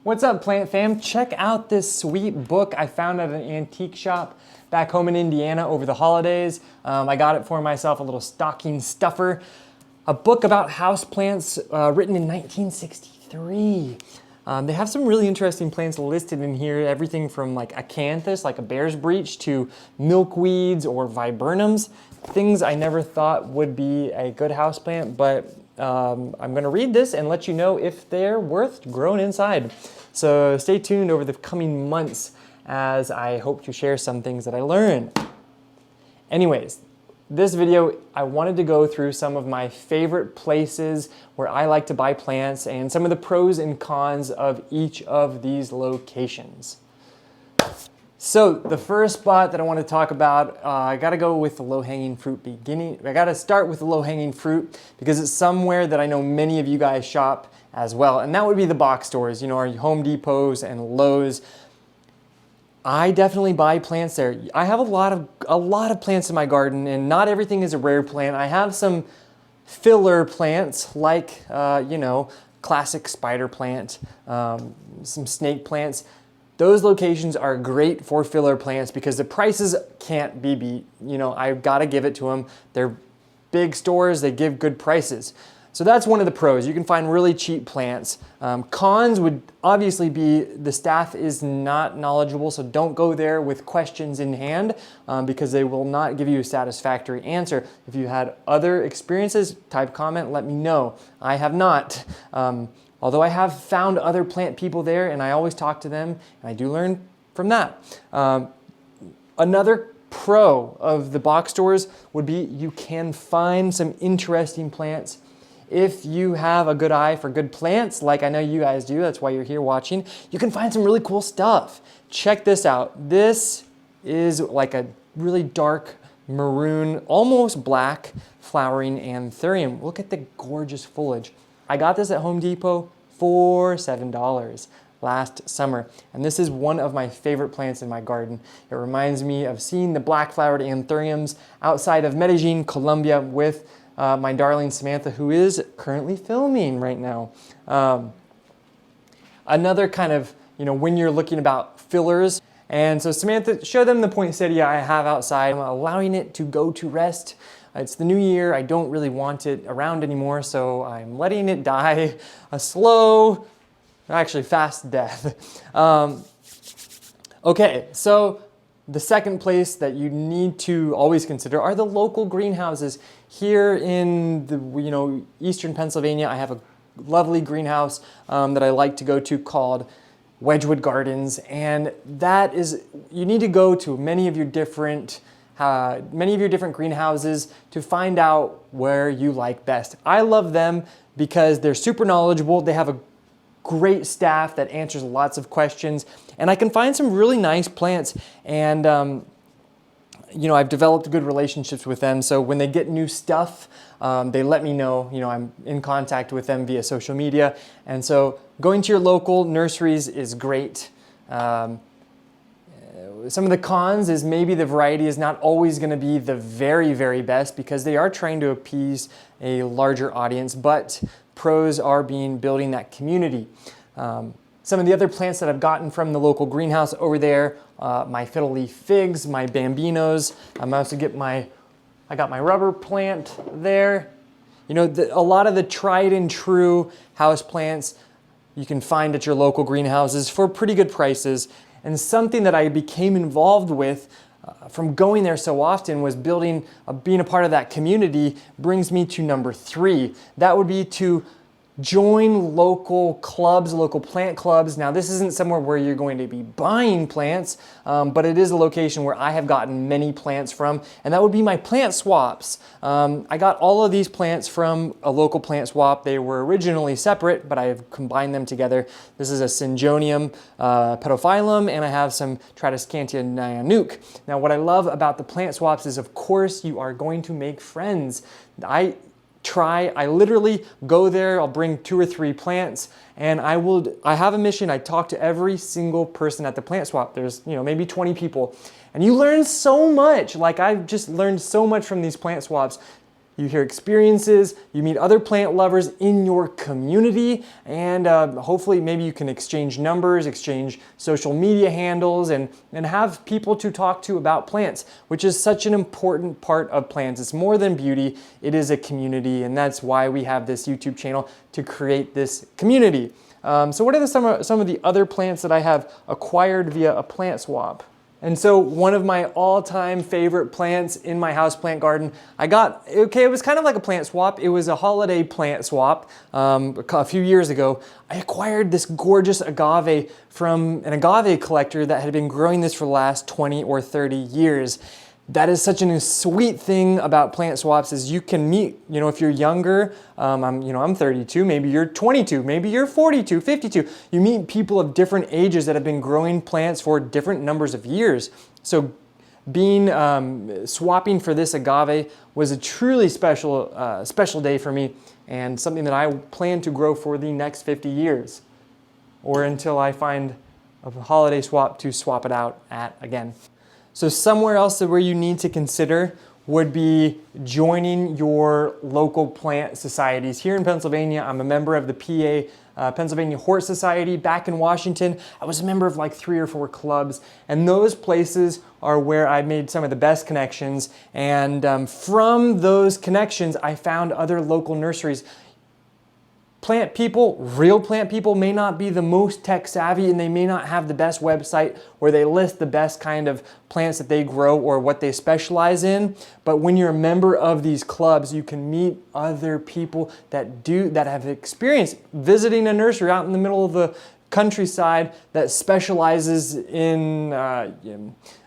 What's up, plant fam? Check out this sweet book I found at an antique shop back home in Indiana over the holidays. I got it for myself, a little stocking stuffer. A book about houseplants written in 1963. They have some really interesting plants listed in here, everything from like acanthus, like a bear's breech, to milkweeds or viburnums. Things I never thought would be a good houseplant, but I'm going to read this and let you know if they're worth growing inside. So stay tuned over the coming months as I hope to share some things that I learned. Anyways, this video, I wanted to go through some of my favorite places where I like to buy plants and some of the pros and cons of each of these locations. So the first spot that I want to talk about, I got to go with the low-hanging fruit beginning. I got to start with the low-hanging fruit because it's somewhere that I know many of you guys shop as well, and that would be the box stores, you know, our Home Depots and Lowe's. I definitely buy plants there. I have a lot of plants in my garden, and not everything is a rare plant. I have some filler plants like, you know, classic spider plant, some snake plants. Those locations are great for filler plants because the prices can't be beat. You know, I've got to give it to them. They're big stores, they give good prices. So that's one of the pros. You can find really cheap plants. Cons would obviously be the staff is not knowledgeable, so don't go there with questions in hand because they will not give you a satisfactory answer. If you had other experiences, type comment, let me know. I have not. Although I have found other plant people there and I always talk to them and I do learn from that. Another pro of the box stores would be you can find some interesting plants. If you have a good eye for good plants, like I know you guys do, that's why you're here watching, you can find some really cool stuff. Check this out. This is like a really dark maroon, almost black flowering anthurium. Look at the gorgeous foliage. I got this at Home Depot for $7 last summer. And this is one of my favorite plants in my garden. It reminds me of seeing the black flowered anthuriums outside of Medellin, Colombia with my darling Samantha, who is currently filming right now. Another kind of, you know, when you're looking about fillers, and so Samantha, show them the poinsettia I have outside. I'm allowing it to go to rest. It's the new year, I don't really want it around anymore, so I'm letting it die a slow, actually fast death. Okay, so the second place that you need to always consider are the local greenhouses. Here in the, you know, eastern Pennsylvania, I have a lovely greenhouse that I like to go to called Wedgwood Gardens, and that is, you need to go to many of your different greenhouses to find out where you like best. I love them because they're super knowledgeable. They have a great staff that answers lots of questions, and I can find some really nice plants. And you know, I've developed good relationships with them. So when they get new stuff, they let me know. You know, I'm in contact with them via social media, and so going to your local nurseries is great. Some of the cons is maybe the variety is not always going to be the very, very best because they are trying to appease a larger audience, but pros are building that community. Some of the other plants that I've gotten from the local greenhouse over there, my fiddle leaf figs, my bambinos. I got my rubber plant there. You know, a lot of the tried and true house plants you can find at your local greenhouses for pretty good prices. And something that I became involved with from going there so often was being a part of that community brings me to number 3. That would be to join local clubs, local plant clubs. Now, this isn't somewhere where you're going to be buying plants, but it is a location where I have gotten many plants from, and that would be my plant swaps. I got all of these plants from a local plant swap. They were originally separate, but I have combined them together. This is a Syngonium pedophyllum, and I have some Tradescantia nyanuk. Now, what I love about the plant swaps is, of course, you are going to make friends. I literally go there, I'll bring 2 or 3 plants, and I have a mission. I talk to every single person at the plant swap. There's, you know, maybe 20 people, and you learn so much. Like, I've just learned so much from these plant swaps. You hear experiences, you meet other plant lovers in your community, and hopefully maybe you can exchange numbers, exchange social media handles, and have people to talk to about plants, which is such an important part of plants. It's more than beauty, it is a community, and that's why we have this YouTube channel, to create this community. So what are some of the other plants that I have acquired via a plant swap? And so one of my all-time favorite plants in my houseplant garden, it was kind of like a plant swap. It was a holiday plant swap a few years ago. I acquired this gorgeous agave from an agave collector that had been growing this for the last 20 or 30 years. That is such a sweet thing about plant swaps is you can meet, if you're younger, I'm 32, maybe you're 22, maybe you're 42, 52. You meet people of different ages that have been growing plants for different numbers of years. So swapping for this agave was a truly special day for me, and something that I plan to grow for the next 50 years, or until I find a holiday swap to swap it out at again. So somewhere else where you need to consider would be joining your local plant societies. Here in Pennsylvania, I'm a member of the Pennsylvania Hort Society. Back in Washington, I was a member of like 3 or 4 clubs, and those places are where I made some of the best connections. And from those connections, I found other local nurseries. Real plant people may not be the most tech savvy, and they may not have the best website where they list the best kind of plants that they grow or what they specialize in. But when you're a member of these clubs, you can meet other people that have experience visiting a nursery out in the middle of the countryside that specializes in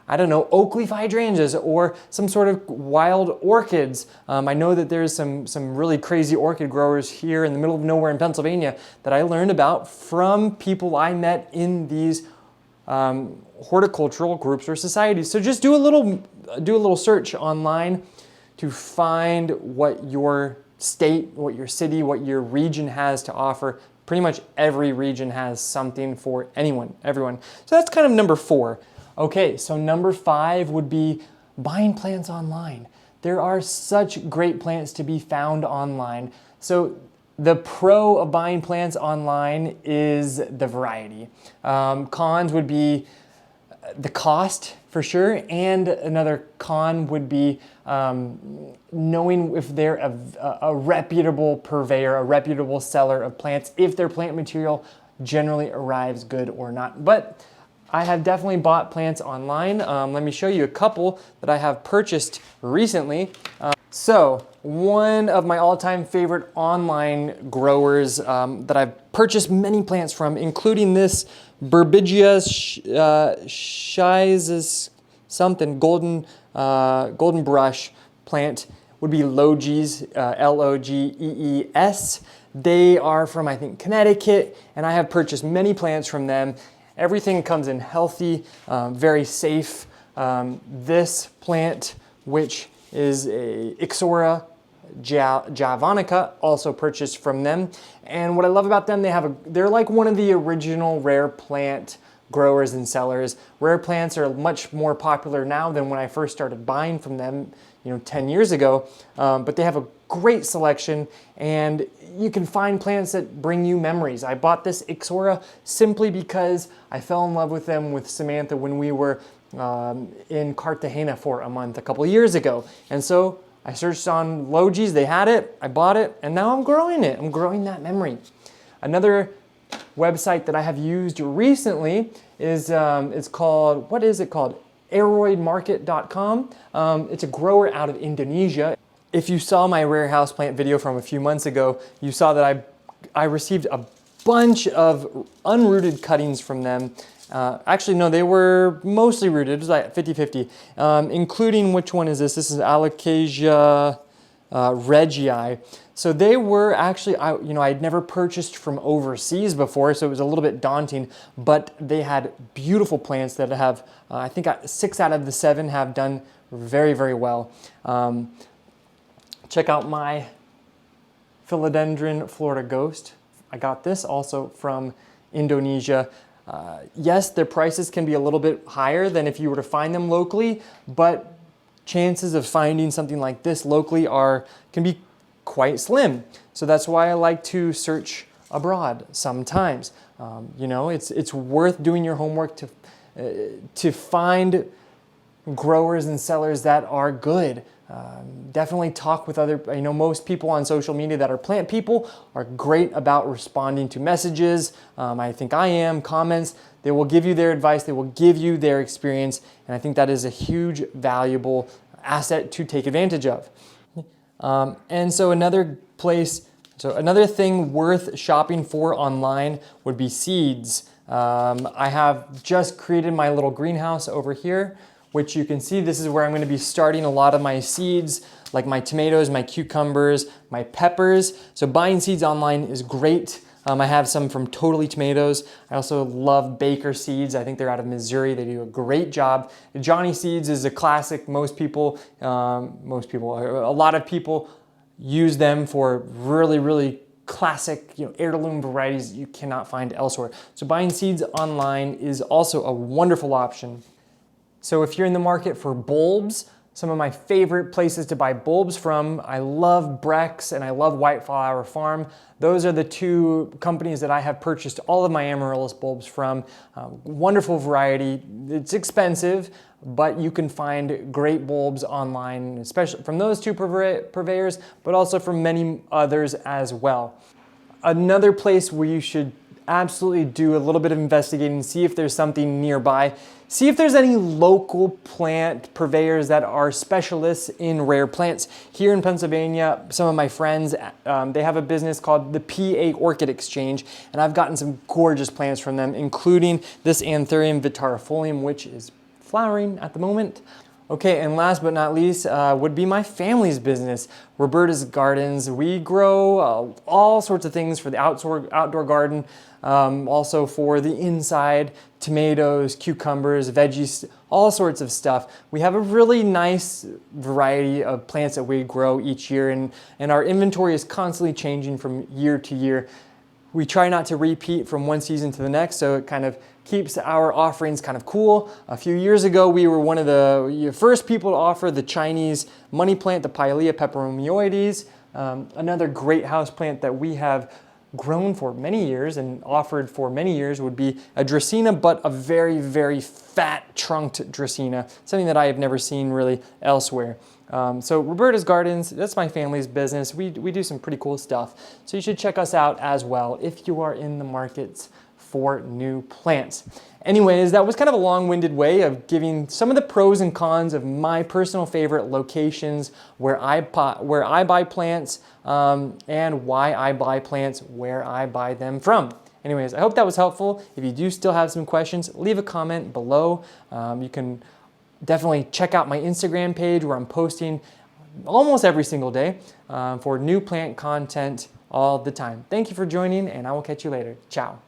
oak leaf hydrangeas or some sort of wild orchids. I know that there's some really crazy orchid growers here in the middle of nowhere in Pennsylvania that I learned about from people I met in these horticultural groups or societies. So just do a little search online to find what your state, what your city, what your region has to offer. Pretty much every region has something for everyone. So that's kind of number 4. Okay, so number 5 would be buying plants online. There are such great plants to be found online. So the pro of buying plants online is the variety. Cons would be the cost for sure, and another con would be knowing if they're a reputable purveyor, a reputable seller of plants, if their plant material generally arrives good or not. But I have definitely bought plants online. Let me show you a couple that I have purchased recently. So one of my all-time favorite online growers that I've purchased many plants from, including this Burbigia Schizes something golden brush plant, would be Logees, Logees. They are from, I think, Connecticut, and I have purchased many plants from them. Everything comes in healthy, very safe. This plant, which is a Ixora javanica, also purchased from them. And what I love about them, they're like one of the original rare plant growers and sellers. Rare plants are much more popular now than when I first started buying from them, 10 years ago. But they have a great selection, and you can find plants that bring you memories. I bought this Ixora simply because I fell in love with them with Samantha when we were in Cartagena for a month a couple years ago. And so I searched on Logees, they had it, I bought it, and now I'm growing it. I'm growing that memory. Another website that I have used recently is, it's called, what is it called? Aroidmarket.com. It's a grower out of Indonesia. If you saw my rare houseplant video from a few months ago, you saw that I received a bunch of unrooted cuttings from them. Actually, no, they were mostly rooted. It was like 50-50, including, which one is this? This is Alocasia regii. So they were actually, I'd never purchased from overseas before, so it was a little bit daunting, but they had beautiful plants that have, I think 6 out of the 7 have done very, very well. Check out my Philodendron Florida Ghost. I got this also from Indonesia. Yes, their prices can be a little bit higher than if you were to find them locally, but chances of finding something like this locally can be quite slim. So that's why I like to search abroad sometimes. You know, it's worth doing your homework to find growers and sellers that are good. Definitely talk with other, I know most people on social media that are plant people are great about responding to messages. I think I am, comments. They will give you their advice, they will give you their experience, and I think that is a huge, valuable asset to take advantage of. And so another thing worth shopping for online would be seeds. I have just created my little greenhouse over here, which you can see this is where I'm going to be starting a lot of my seeds, like my tomatoes, my cucumbers, my peppers. So buying seeds online is great. I have some from Totally Tomatoes. I also love Baker Seeds. I think they're out of Missouri. They do a great job. Johnny Seeds is a classic. A lot of people use them for really, really classic, heirloom varieties you cannot find elsewhere. So buying seeds online is also a wonderful option. So if you're in the market for bulbs, some of my favorite places to buy bulbs from, I love Brex and I love White Flower Farm. Those are the two companies that I have purchased all of my amaryllis bulbs from. Wonderful variety. It's expensive, but you can find great bulbs online, especially from those two purveyors, but also from many others as well. Another place where you should absolutely do a little bit of investigating, see if there's something nearby. See if there's any local plant purveyors that are specialists in rare plants. Here in Pennsylvania, some of my friends, they have a business called the PA Orchid Exchange, and I've gotten some gorgeous plants from them, including this Anthurium vitarifolium, which is flowering at the moment. Okay, and last but not least would be my family's business, Roberta's Gardens. We grow all sorts of things for the outdoor garden, also for the inside, tomatoes, cucumbers, veggies, all sorts of stuff. We have a really nice variety of plants that we grow each year, and our inventory is constantly changing from year to year. We try not to repeat from one season to the next, so it kind of keeps our offerings kind of cool. A few years ago, we were one of the first people to offer the Chinese money plant, the Pilea peperomioides. Another great house plant that we have grown for many years and offered for many years would be a Dracaena, but a very, very fat trunked Dracaena, something that I have never seen really elsewhere. So Roberta's Gardens, that's my family's business. We do some pretty cool stuff. So you should check us out as well if you are in the markets for new plants. Anyways, that was kind of a long-winded way of giving some of the pros and cons of my personal favorite locations where I buy plants and why I buy plants where I buy them from. Anyways, I hope that was helpful. If you do still have some questions, leave a comment below. You can definitely check out my Instagram page where I'm posting almost every single day for new plant content all the time. Thank you for joining, and I will catch you later. Ciao.